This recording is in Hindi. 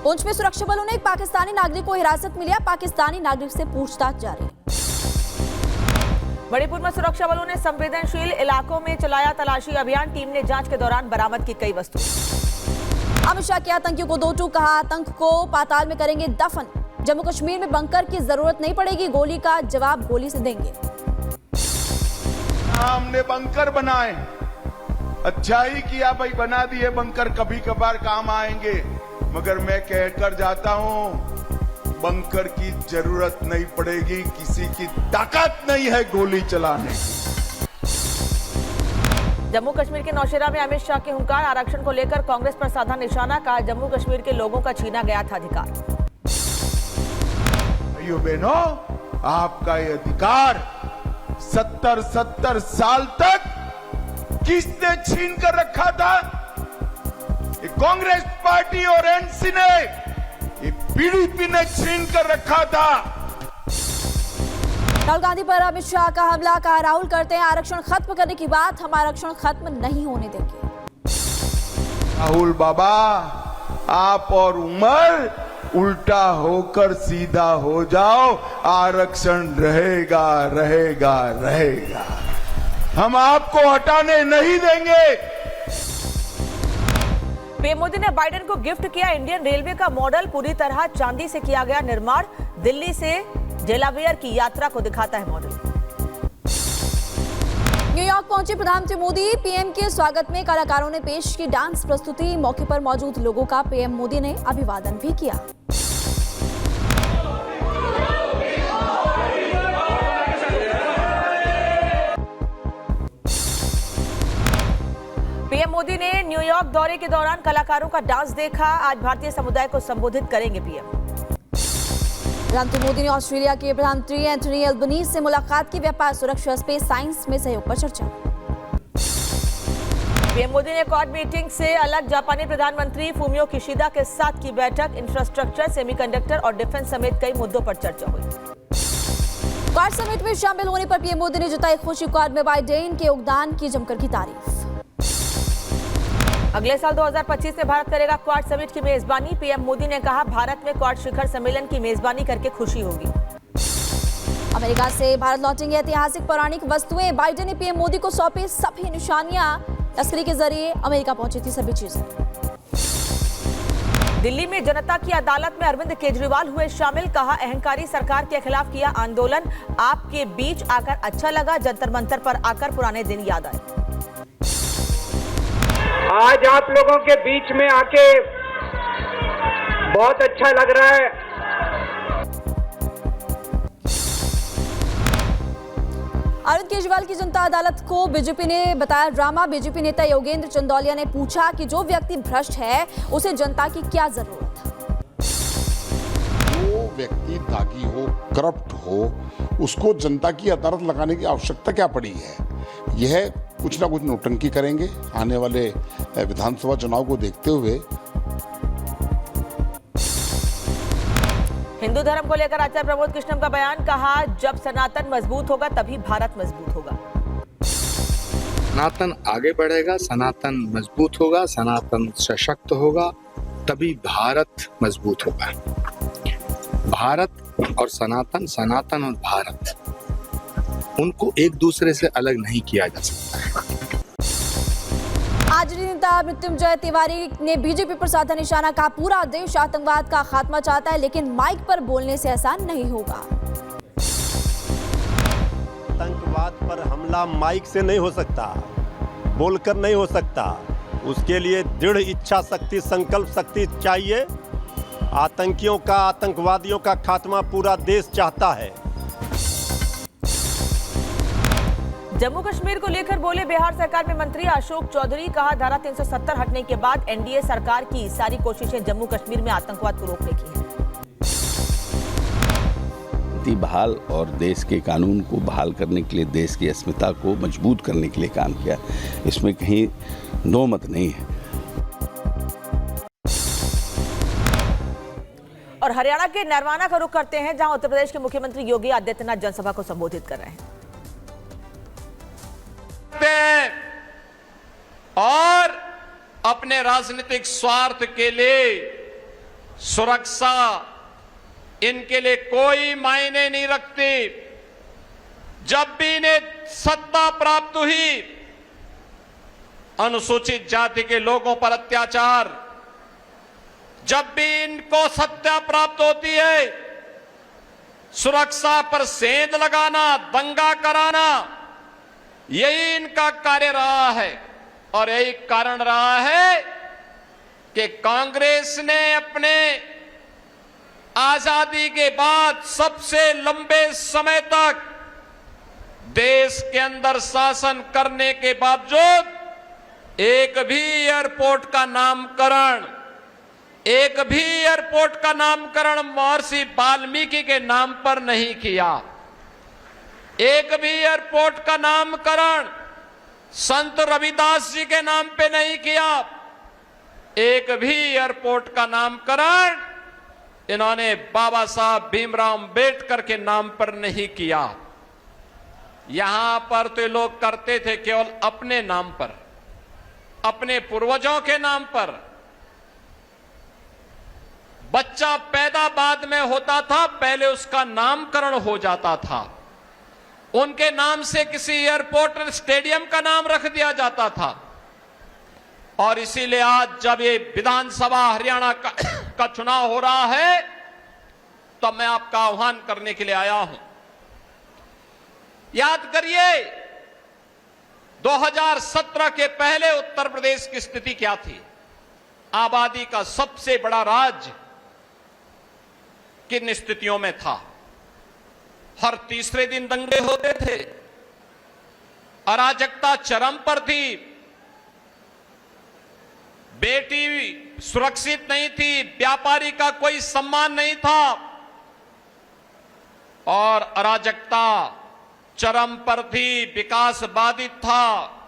पुंछ में सुरक्षा बलों ने एक पाकिस्तानी नागरिक को हिरासत में लिया। पाकिस्तानी नागरिक से पूछताछ जारी। मणिपुर में सुरक्षा बलों ने संवेदनशील इलाकों में चलाया तलाशी अभियान। टीम ने जांच के दौरान बरामद की कई वस्तुएं। अमित शाह के आतंकियों को दो टूक, कहा आतंक को पाताल में करेंगे दफन। जम्मू कश्मीर में बंकर की जरूरत नहीं पड़ेगी, गोली का जवाब गोली से देंगे। हमने बंकर बनाए, अच्छा ही किया भाई, बना दिए बंकर, कभी कभार काम आएंगे। मगर मैं कहकर जाता हूं, बंकर की जरूरत नहीं पड़ेगी, किसी की ताकत नहीं है गोली चलाने की। जम्मू कश्मीर के नौशेरा में अमित शाह के हुंकार। आरक्षण को लेकर कांग्रेस पर साधा निशाना, कहा जम्मू कश्मीर के लोगों का छीना गया था अधिकार। भाइयों बहनों, आपका ये अधिकार 70 साल तक किसने छीन कर रखा था? ये कांग्रेस पार्टी और एनसी ने, ये पीडीपी ने छीन कर रखा था। राहुल गांधी पर अमित शाह का हमला, कहा राहुल करते हैं आरक्षण खत्म करने की बात, हम आरक्षण खत्म नहीं होने देंगे। राहुल बाबा, आप और उमर उल्टा होकर सीधा हो जाओ, आरक्षण रहेगा रहेगा रहेगा, हम आपको हटाने नहीं देंगे। पीएम मोदी ने बाइडेन को गिफ्ट किया इंडियन रेलवे का मॉडल। पूरी तरह चांदी से किया गया निर्माण। दिल्ली से डेलावेयर की यात्रा को दिखाता है मॉडल। न्यूयॉर्क पहुंचे प्रधानमंत्री मोदी। पीएम के स्वागत में कलाकारों ने पेश की डांस प्रस्तुति। मौके पर मौजूद लोगों का पीएम मोदी ने अभिवादन भी किया। पीएम मोदी ने न्यूयॉर्क दौरे के दौरान कलाकारों का डांस देखा। आज भारतीय समुदाय को संबोधित करेंगे पीएम। प्रधानमंत्री मोदी ने ऑस्ट्रेलिया के प्रधानमंत्री एंथनी एल्बनीज से मुलाकात की। व्यापार, सुरक्षा, स्पेस साइंस में सहयोग पर चर्चा। पीएम मोदी ने क्वाड मीटिंग से अलग जापानी प्रधानमंत्री फूमियो किशिदा के साथ की बैठक। इंफ्रास्ट्रक्चर, सेमीकंडक्टर और डिफेंस समेत कई मुद्दों पर चर्चा हुई। क्वाड समिट में शामिल होने पर पीएम मोदी ने जताई खुशी। क्वाड में बाइडेन के योगदान की जमकर की तारीफ। अगले साल 2025 में भारत करेगा क्वाड समिट की मेजबानी। पीएम मोदी ने कहा भारत में क्वाड शिखर सम्मेलन की मेजबानी करके खुशी होगी। अमेरिका से भारत लौटेंगे ऐतिहासिक पौराणिक वस्तुएं। बाइडेन ने पीएम मोदी को सौंपी सभी निशानियां। तस्करी के जरिए अमेरिका पहुंची थी सभी चीजें। दिल्ली में जनता की अदालत में अरविंद केजरीवाल हुए शामिल। कहा अहंकारी सरकार के खिलाफ किया आंदोलन। आपके बीच आकर अच्छा लगा, जंतर मंतर पर आकर पुराने दिन याद आए। आज आप लोगों के बीच में आके बहुत अच्छा लग रहा है। अरविंद केजरीवाल की जनता अदालत को बीजेपी ने बताया ड्रामा। बीजेपी नेता योगेंद्र चंदौलिया ने पूछा कि जो व्यक्ति भ्रष्ट है उसे जनता की क्या जरूरत है। जो व्यक्ति दागी हो, करप्ट हो, उसको जनता की अदालत लगाने की आवश्यकता क्या पड़ी है? यह कुछ ना कुछ नौटंकी करेंगे। आने वाले विधानसभा चुनाव को देखते हुए हिंदू धर्म को लेकर आचार्य प्रमोद कृष्णम का बयान। कहा जब सनातन मजबूत होगा तभी भारत मजबूत होगा। सनातन आगे बढ़ेगा, सनातन मजबूत होगा, सनातन सशक्त होगा, तभी भारत मजबूत होगा। भारत और सनातन, सनातन और भारत, उनको एक दूसरे से अलग नहीं किया जा सकता है। आरजेडी नेता मृत्युंजय तिवारी ने बीजेपी पर साधा निशाना। कहा पूरा देश आतंकवाद का खात्मा चाहता है, लेकिन माइक पर बोलने से ऐसा नहीं होगा। आतंकवाद पर हमला माइक से नहीं हो सकता, बोलकर नहीं हो सकता। उसके लिए दृढ़ इच्छा शक्ति, संकल्प शक्ति चाहिए। आतंकियों का, आतंकवादियों का खात्मा पूरा देश चाहता है। जम्मू कश्मीर को लेकर बोले बिहार सरकार में मंत्री अशोक चौधरी। कहा धारा 370 हटने के बाद एनडीए सरकार की सारी कोशिशें जम्मू कश्मीर में आतंकवाद को रोकने की हैं। बहाल और देश के कानून को बहाल करने के लिए, देश की अस्मिता को मजबूत करने के लिए काम किया। इसमें कहीं दो मत नहीं है। और हरियाणा के नरवाना का रुख करते हैं, जहां उत्तर प्रदेश के मुख्यमंत्री योगी आदित्यनाथ जनसभा को संबोधित कर रहे हैं। और अपने राजनीतिक स्वार्थ के लिए सुरक्षा इनके लिए कोई मायने नहीं रखती। जब भी इन्हें सत्ता प्राप्त हुई, अनुसूचित जाति के लोगों पर अत्याचार, जब भी इनको सत्ता प्राप्त होती है, सुरक्षा पर सेंध लगाना, दंगा कराना, यही इनका कार्य रहा है। और यही कारण रहा है कि कांग्रेस ने अपने आजादी के बाद सबसे लंबे समय तक देश के अंदर शासन करने के बावजूद एक भी एयरपोर्ट का नामकरण महर्षि वाल्मीकि के नाम पर नहीं किया। एक भी एयरपोर्ट का नामकरण संत रविदास जी के नाम पे नहीं किया। एक भी एयरपोर्ट का नामकरण इन्होंने बाबा साहब भीमराव अंबेडकर के नाम पर नहीं किया। यहां पर तो लोग करते थे केवल अपने नाम पर, अपने पूर्वजों के नाम पर। बच्चा पैदा बाद में होता था, पहले उसका नामकरण हो जाता था। उनके नाम से किसी एयरपोर्ट स्टेडियम का नाम रख दिया जाता था। और इसीलिए आज जब ये विधानसभा हरियाणा का चुनाव हो रहा है, तो मैं आपका आह्वान करने के लिए आया हूं। याद करिए 2017 के पहले उत्तर प्रदेश की स्थिति क्या थी। आबादी का सबसे बड़ा राज्य किन स्थितियों में था। हर तीसरे दिन दंगे होते थे, अराजकता चरम पर थी, बेटी सुरक्षित नहीं थी, व्यापारी का कोई सम्मान नहीं था और अराजकता चरम पर थी, विकास बाधित था।